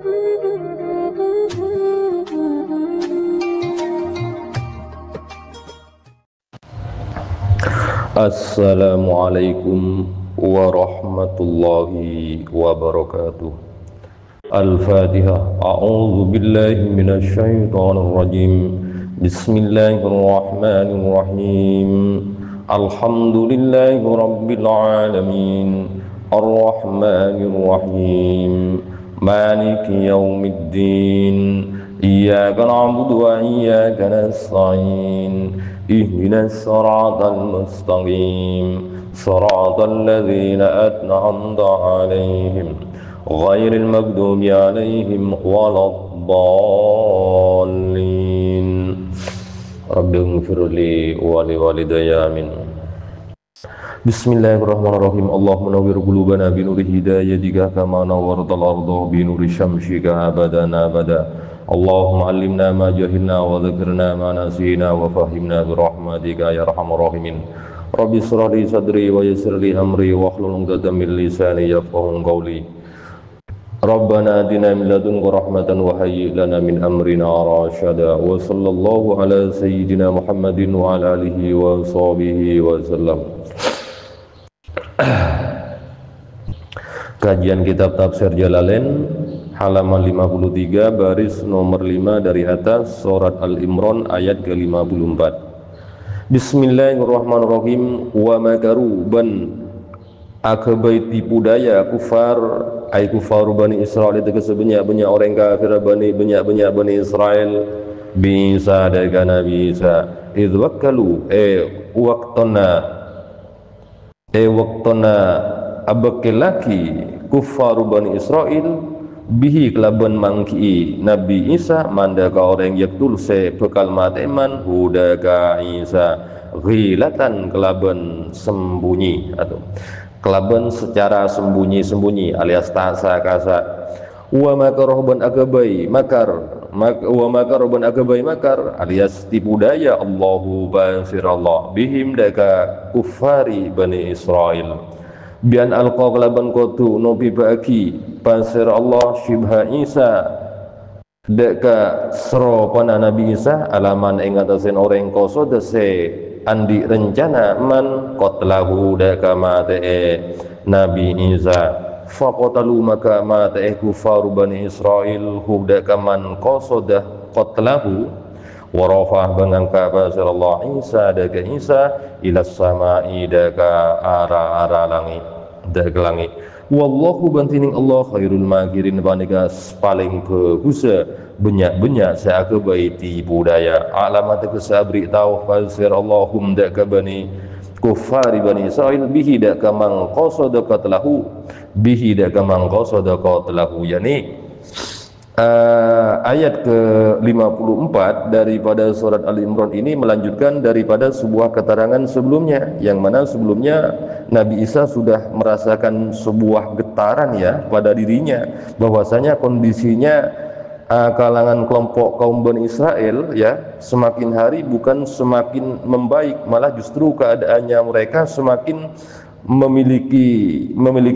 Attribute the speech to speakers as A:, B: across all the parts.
A: Assalamualaikum warahmatullahi wabarakatuh. Al-Fatihah. A'udzu billahi minasy syaithanir rajim. Bismillahirrahmanirrahim. Alhamdulillahi rabbil alamin. Ar-Rahmanir Rahim. Maliki yaumiddin. Iyyaka na'budu wa iyyaka nasta'in. Ihdinas siratal mustaqim. Siratal ladzina an'amta 'alaihim ghairil maghdubi 'alaihim waladdallin. Rabbighfirli wa liwalidayya amin. Bismillahirrahmanirrahim. Allahumma nawwir qulubana bi nuri hidayatika kama nawwartal arda bi nuri syamsika abadan abada. Allahumma 'allimna ma jahilna wa dzakirna ma nasina wa fahimna bi rahmatika ya arhamar rahimin. Rabbi shrah li sadri wa yassir li amri wa hlul 'uqdatam min lisani yafqahu qawli. Rabbana atina min ladunka rahmatan wa hayyi' lana min amrina rashada. Wa sallallahu ala sayyidina Muhammadin wa ala alihi wa sahbihi wa sallam. Kajian kitab Tafsir Jalalain halaman 53 baris nomor 5 dari atas, surat Al-Imran ayat ke-54. Bismillahirrahmanirrahim. Wa makaru ban akabai tipu daya kufar ay kufar Bani Israel, itu sebanyak-banyak orang kafir banyak-banyak Bani Israel bisa dengan Nabi Isa idh wakalu waktona abakilaki kufar Bani Israel bihi kelaban mangki Nabi Isa mandaka orang yaktul se bekal mateman hudaka Isa ghilatan kelaban sembunyi atau kelaban secara sembunyi-sembunyi alias tasa kasa. Wa makarohban agabai makar wa makarohban agabai makar alias tipu daya Allahu basirallah bihim daka kufari Bani Israel bian alqa kelaban kotu nopi baki pasir Allah syibha Isa deka sero pana Nabi Isa alaman ing atasen orang koso dese andi rencana man qatlahu deka mate Nabi Isa faqatalu maka mate kufar Bani Israel hu deka man koso dah qatlahu wa rafah bangangka pasir Allah Isa deka Isa ila samai deka ara langit deka langit. Wallahu bantining Allah khairul makirin panika paling kehusa banyak-banyak saya baiti budaya alamat kesabri tahu fasir Allahum dak bani kufari Bani Israil bihi dak kamang qasada qatlahu bihi dak kamang qasada qatlahu, yani ayat ke-54 daripada surat Al-Imran ini melanjutkan daripada sebuah keterangan sebelumnya, yang mana sebelumnya Nabi Isa sudah merasakan sebuah getaran ya pada dirinya, bahwasanya kondisinya kalangan kelompok kaum Bani Israel ya semakin hari bukan semakin membaik, malah justru keadaannya mereka semakin memiliki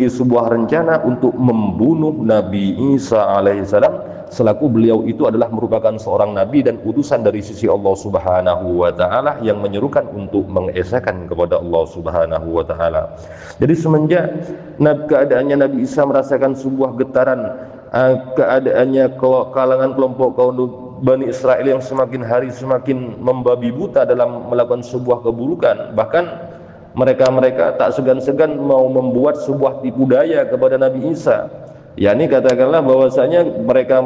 A: sebuah rencana untuk membunuh Nabi Isa alaihissalam, selaku beliau itu adalah merupakan seorang nabi dan utusan dari sisi Allah Subhanahu wa taala yang menyerukan untuk mengesahkan kepada Allah Subhanahu wa taala. Jadi semenjak keadaannya Nabi Isa merasakan sebuah getaran, keadaannya kalangan kelompok kaum Bani Israel yang semakin hari semakin membabi buta dalam melakukan sebuah keburukan, bahkan mereka tak segan-segan mau membuat sebuah tipu daya kepada Nabi Isa, yakni katakanlah bahwasanya mereka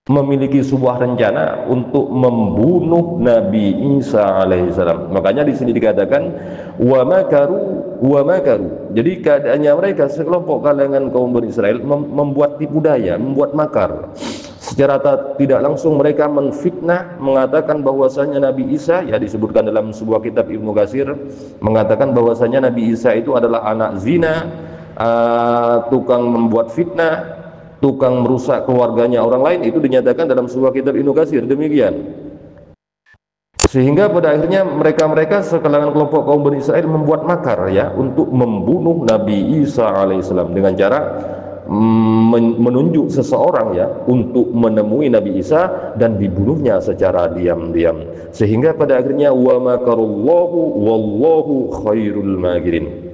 A: memiliki sebuah rencana untuk membunuh Nabi Isa alaihissalam. Makanya di sini dikatakan wa makaru. Jadi keadaannya mereka sekelompok kalangan kaum Bani Israel membuat tipu daya, membuat makar. Secara tidak langsung mereka menfitnah, mengatakan bahwasanya Nabi Isa, ya disebutkan dalam sebuah kitab Ibnu Katsir, mengatakan bahwasanya Nabi Isa itu adalah anak zina, tukang membuat fitnah, tukang merusak keluarganya orang lain. Itu dinyatakan dalam sebuah kitab Ibnu Katsir demikian. Sehingga pada akhirnya mereka sekalangan kelompok kaum Bani Israel membuat makar ya untuk membunuh Nabi Isa alaihissalam dengan cara menunjuk seseorang ya untuk menemui Nabi Isa dan dibunuhnya secara diam-diam, sehingga pada akhirnya wa makarullahu wallahu khairul makirin.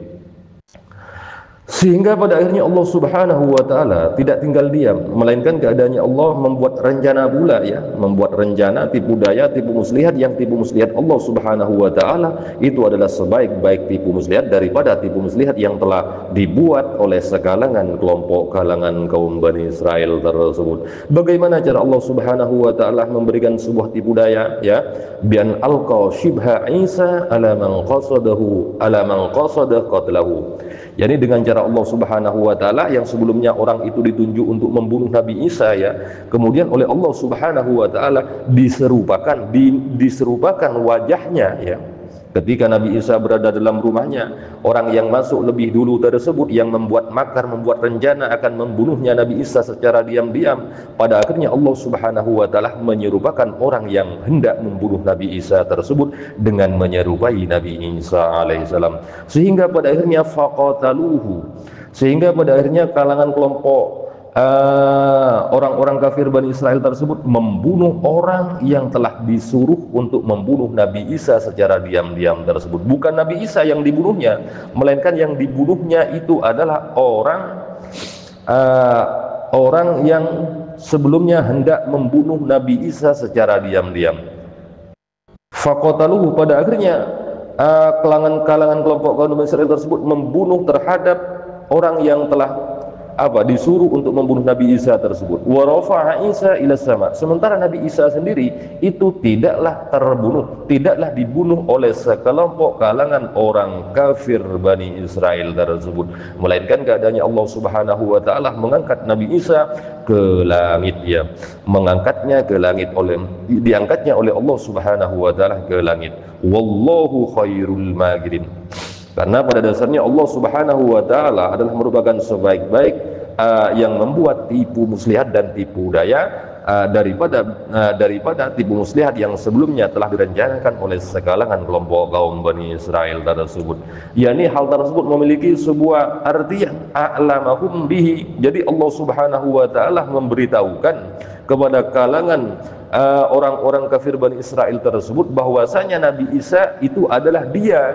A: Sehingga pada akhirnya Allah Subhanahu wa taala tidak tinggal diam, melainkan keadaannya Allah membuat rencana pula ya, membuat rencana tipu daya, tipu muslihat, yang tipu muslihat Allah Subhanahu wa taala itu adalah sebaik-baik tipu muslihat daripada tipu muslihat yang telah dibuat oleh sekalangan kelompok kalangan kaum Bani Israel tersebut. Bagaimana cara Allah Subhanahu wa taala memberikan sebuah tipu daya ya? Bian alqa shibha Isa ala man qasadahu ala man qasada qatlahu. Yani dengan cara Allah Subhanahu wa taala yang sebelumnya orang itu ditunjuk untuk membunuh Nabi Isa ya, kemudian oleh Allah Subhanahu wa taala diserupakan wajahnya ya. Ketika Nabi Isa berada dalam rumahnya, orang yang masuk lebih dulu tersebut yang membuat makar, membuat rencana akan membunuhnya Nabi Isa secara diam-diam. Pada akhirnya Allah Subhanahu wa taala menyerupakan orang yang hendak membunuh Nabi Isa tersebut dengan menyerupai Nabi Isa alaihissalam. Sehingga pada akhirnya faqataluhu. Sehingga pada akhirnya kalangan kelompok orang-orang kafir Bani Israel tersebut membunuh orang yang telah disuruh untuk membunuh Nabi Isa secara diam-diam tersebut. Bukan Nabi Isa yang dibunuhnya, melainkan yang dibunuhnya itu adalah orang yang sebelumnya hendak membunuh Nabi Isa secara diam-diam. Faqataluhu, pada akhirnya kalangan kelompok kaum Bani Israel tersebut membunuh terhadap orang yang telah disuruh untuk membunuh Nabi Isa tersebut. Wa rafa'a Isa ila sama. Sementara Nabi Isa sendiri itu tidaklah terbunuh, tidaklah dibunuh oleh sekelompok kalangan orang kafir Bani Israel tersebut, melainkan keadaannya Allah Subhanahu wa taala mengangkat Nabi Isa ke langit ya, diangkatnya oleh Allah Subhanahu wa taala ke langit. Wallahu khairul makirin. Karena pada dasarnya Allah Subhanahu wa taala adalah merupakan sebaik-baik yang membuat tipu muslihat dan tipu daya daripada tipu muslihat yang sebelumnya telah direncanakan oleh sekalangan kelompok kaum Bani Israel tersebut. Yani hal tersebut memiliki sebuah artian a'lamahum bihi. Jadi Allah Subhanahu wa taala memberitahukan kepada kalangan orang-orang kafir Bani Israel tersebut bahwasanya Nabi Isa itu adalah dia.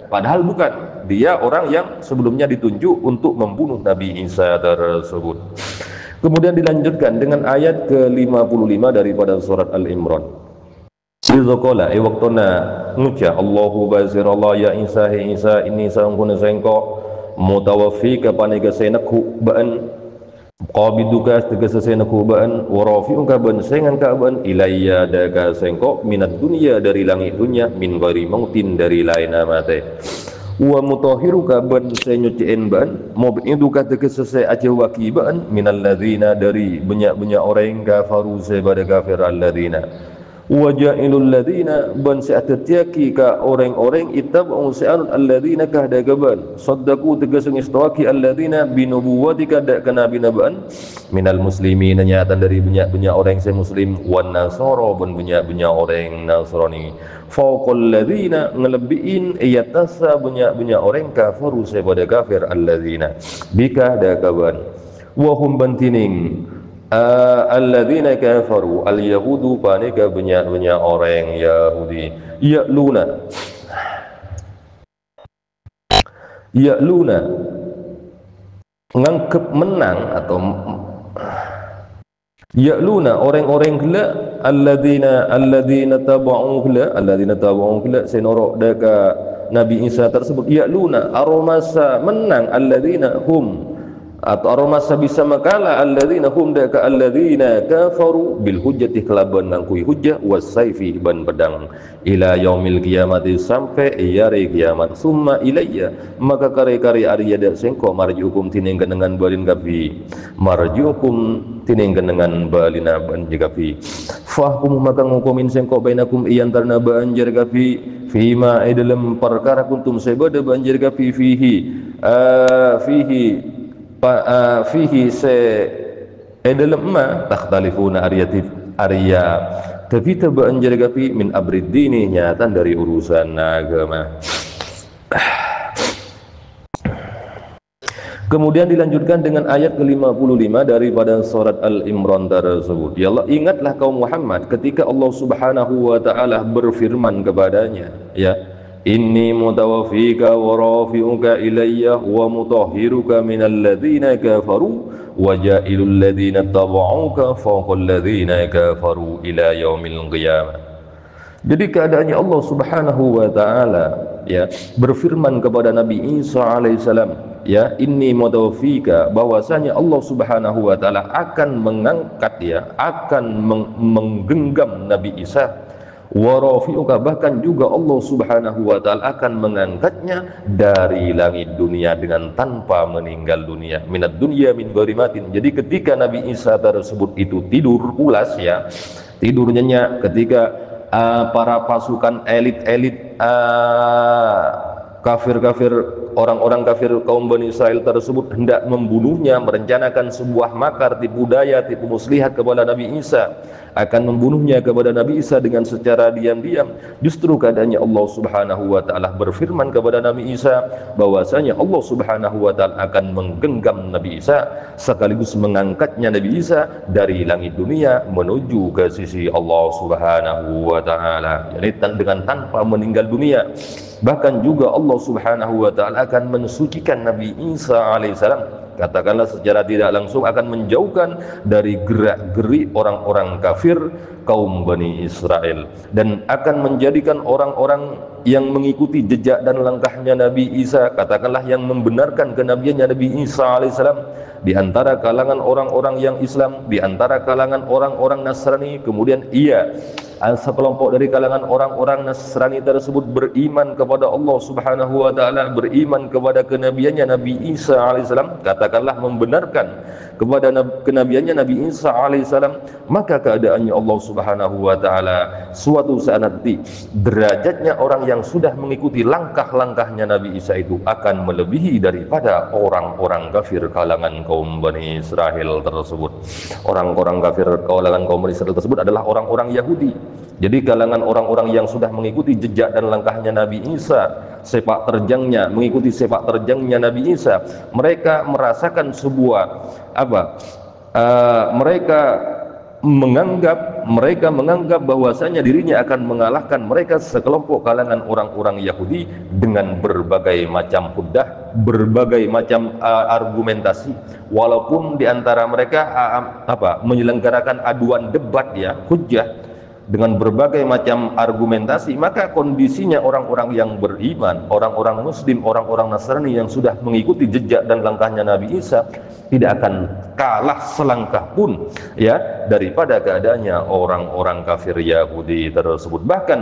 A: Padahal bukan, dia orang yang sebelumnya ditunjuk untuk membunuh Nabi Isa tersebut. Kemudian dilanjutkan dengan ayat ke-55 daripada surat Al-Imran. Idzaqala waqtuna nguca Allahu bazirallah ya Isa he Isa ini sangkuna sengko mutawaffika panega senakhu ba'an qabiduka tegese senakhu ba'an wa rafi'uka ban sengan ka ban ilayya daga sengko minat dunia dari langit dunia min ghairi mautin dari lain mate wa mutahhiruka ban senyucien ban mubiduka tegese se aja waki ban minal ladzina dari banyak orang kafaru sebada kafir alladzina wa ja'ilul ladzina ban seatatiaki ka orang-orang ittabu sa'al alladzina kahdagaban saddaqu tegese ngistawaki alladzina binubuwatika da kana binaban minal muslimin nyata dari banyak orang yang muslim wan nasara ban banyak orang nasrani faqul ladzina ngelebihin yatasa banyak orang kafaru sebada kafir alladzina bika dagaban wa hum bantining alladzina kafaru al-yahudu panika banyak orang Yahudi ya'luna ngangkep menang atau ya'luna orang-orang gila alladzina taba'u gila senorok daka Nabi Isa tersebut ya'luna aromasa menang alladzina hum atau aromasa bisa makala alladzina hum daka alladzina kafaru bil hujjati kelaban ngangkui hujjah wasaifi ban pedang ila yaumil qiyamati sampai hari kiamat summa ilayya maka kare-kare ariyada sengko marjukum tinengkeun dengan balin kafi marjukum tinengkeun dengan balina ban jagapi fahkum maka ngukumin sengko bainakum iyantarna banjir kafi fima dalam perkara kuntum sebada banjir kafi fihi se dalam ma takhtalifuna arya tapi tabaan jaragapi min abrid dini nyatan dari urusan agama. Kemudian dilanjutkan dengan ayat ke-55 daripada surat Al-Imran tersebut. Ya Allah, ingatlah kaum Muhammad ketika Allah Subhanahu wa taala berfirman kepadanya, ya, inni mutawaffika wa rafi'uka ilayya wa mutahhiruka minal ladzina kafaru wa ja'ilul ladzina tabauka fawqal ladzina kafaru ila yaumil qiyamah. Jadi keadaannya Allah Subhanahu wa taala, ya, berfirman kepada Nabi Isa alaihissalam, ya, inni mutawaffika, bahwasanya Allah Subhanahu wa taala akan mengangkat, ya, akan menggenggam Nabi Isa, wa rafi'uka, bahkan juga Allah Subhanahu wa taala akan mengangkatnya dari langit dunia dengan tanpa meninggal dunia, minad dunya min ghairi matin. Jadi ketika Nabi Isa tersebut itu tidur pulas, ya, tidur nyenyak, ketika para pasukan elit-elit kafir-kafir, orang-orang kafir kaum Bani Israel tersebut hendak membunuhnya, merencanakan sebuah makar, tipu daya, tipu muslihat kepada Nabi Isa, akan membunuhnya kepada Nabi Isa dengan secara diam-diam. Justru keadaannya Allah Subhanahu wa taala berfirman kepada Nabi Isa bahwasanya Allah Subhanahu wa taala akan menggenggam Nabi Isa sekaligus mengangkatnya Nabi Isa dari langit dunia menuju ke sisi Allah Subhanahu wa taala, yakni dengan tanpa meninggal dunia. Bahkan juga Allah Subhanahu wa taala akan mensucikan Nabi Isa alaihissalam, katakanlah secara tidak langsung akan menjauhkan dari gerak-gerik orang-orang kafir kaum Bani Israel, dan akan menjadikan orang-orang yang mengikuti jejak dan langkahnya Nabi Isa, katakanlah yang membenarkan kenabiannya Nabi Isa alaihissalam, di antara kalangan orang-orang yang Islam, di antara kalangan orang-orang Nasrani. Kemudian sekelompok dari kalangan orang-orang Nasrani tersebut beriman kepada Allah Subhanahu wa taala, beriman kepada kenabiannya Nabi Isa alaihissalam, katakanlah membenarkan kepada kenabiannya Nabi Isa alaihissalam, maka keadaannya Allah Subhanahu wa taala suatu saat nanti derajatnya orang yang sudah mengikuti langkah-langkahnya Nabi Isa itu akan melebihi daripada orang-orang kafir kalangan kaum Bani Israel tersebut. Orang-orang kafir kalangan kaum Bani Israel tersebut adalah orang-orang Yahudi. Jadi kalangan orang-orang yang sudah mengikuti jejak dan langkahnya Nabi Isa, sepak terjangnya, mengikuti sepak terjangnya Nabi Isa, mereka merasakan sebuah mereka menganggap bahwasanya dirinya akan mengalahkan mereka sekelompok kalangan orang-orang Yahudi dengan berbagai macam hujjah, berbagai macam argumentasi. Walaupun di antara mereka menyelenggarakan aduan debat, ya, hujjah, dengan berbagai macam argumentasi, maka kondisinya orang-orang yang beriman, orang-orang muslim, orang-orang Nasrani yang sudah mengikuti jejak dan langkahnya Nabi Isa tidak akan kalah selangkah pun, ya, daripada keadaannya orang-orang kafir Yahudi tersebut. Bahkan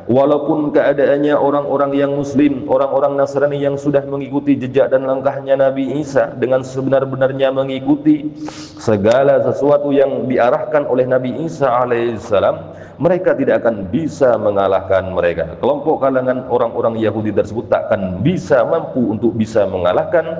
A: walaupun keadaannya orang-orang yang muslim, orang-orang Nasrani yang sudah mengikuti jejak dan langkahnya Nabi Isa dengan sebenar-benarnya mengikuti segala sesuatu yang diarahkan oleh Nabi Isa alaihissalam, mereka tidak akan bisa mengalahkan mereka. Kelompok kalangan orang-orang Yahudi tersebut tak akan bisa mampu untuk bisa mengalahkan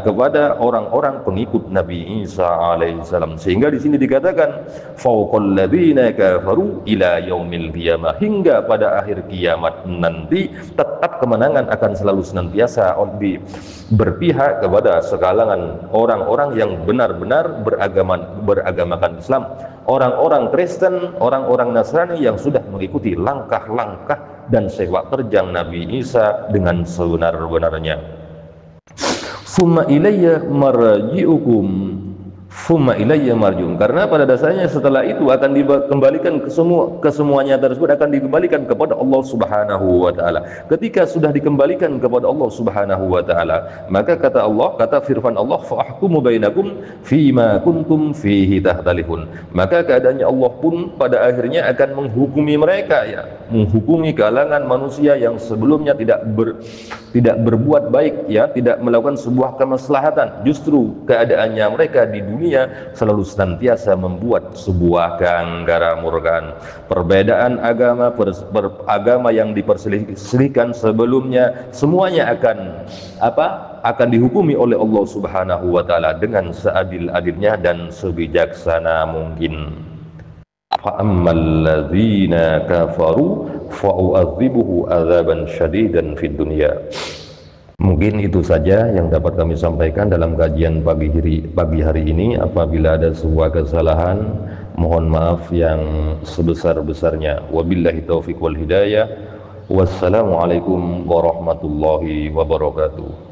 A: kepada orang-orang pengikut Nabi Isa alaihissalam. Sehingga di sini dikatakan fauqal ladzina kafaru ila yaumil qiyamah, hingga pada akhir kiamat nanti tetap kemenangan akan selalu senantiasa berpihak kepada sekalangan orang-orang yang benar-benar beragamakan Islam, orang-orang Kristen, orang-orang Nasrani yang sudah mengikuti langkah-langkah dan sepak terjang Nabi Isa dengan sebenar-benarnya. Summa ilayya marji'ukum, summa ilayya marji'ukum, karena pada dasarnya setelah itu akan dikembalikan kesemuanya tersebut akan dikembalikan kepada Allah Subhanahu wa taala. Ketika sudah dikembalikan kepada Allah Subhanahu wa taala, maka kata Allah, kata firman Allah, fa'ahkumu bainakum fima kuntum fihi tahtalifun, maka keadaannya Allah pun pada akhirnya akan menghukumi mereka, ya, menghukumi kalangan manusia yang sebelumnya tidak berbuat baik, ya, tidak melakukan sebuah kemaslahatan. Justru keadaannya mereka di dunia selalu senantiasa membuat sebuah keanggara murkaan. Perbedaan agama, agama yang diperselisihkan sebelumnya, semuanya akan dihukumi oleh Allah Subhanahu wa taala dengan seadil-adilnya dan sebijaksana mungkin. Fa'ammal ladzina kafaru fa'u'adzibuhu adzaban syadidan fid dunya. Mungkin itu saja yang dapat kami sampaikan dalam kajian pagi hari ini. Apabila ada sebuah kesalahan, mohon maaf yang sebesar-besarnya. Wabillahi taufiq wal hidayah. Wassalamualaikum warahmatullahi wabarakatuh.